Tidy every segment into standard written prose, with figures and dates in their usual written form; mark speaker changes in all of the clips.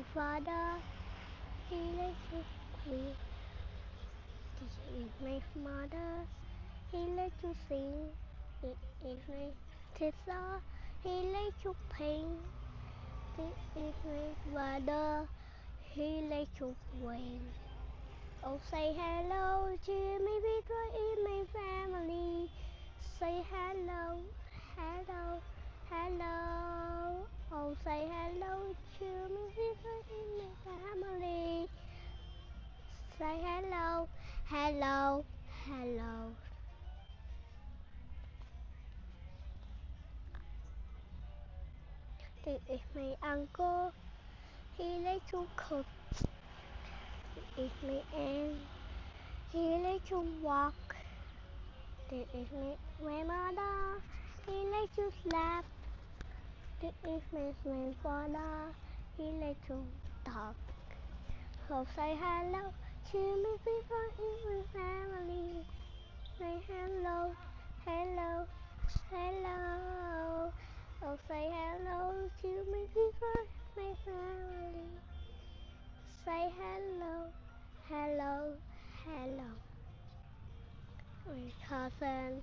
Speaker 1: my father, he likes to read. This is my mother, he likes to sing. This is my sister, he likes to paint. This is my brother, he likes to win. Oh, say hello to me people in my family. Say hello, hello, hello. Oh, say hello to me people in my family. Say hello, hello, hello. This is my uncle. He likes to cook. This is my aunt. He likes to walk. This is my grandmother. He likes to laugh. This is my father. He likes to talk. So say hello to me people in my family. Say hello, hello, hello. Oh, say hello to me people in my family. Say hello, hello, hello. My cousin,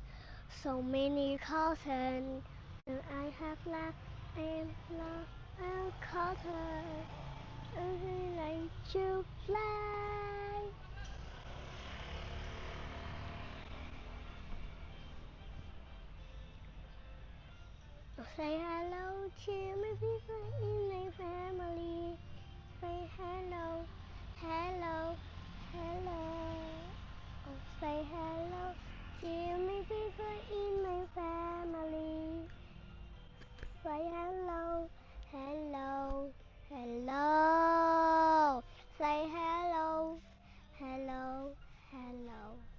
Speaker 1: so many cousins. And I have laughed and laughed and cousin. And I like to fly. Say hello to me people in my family. Say hello, hello, hello. Oh, say hello to me people in my family. Say hello, hello, hello. Say hello, hello, hello.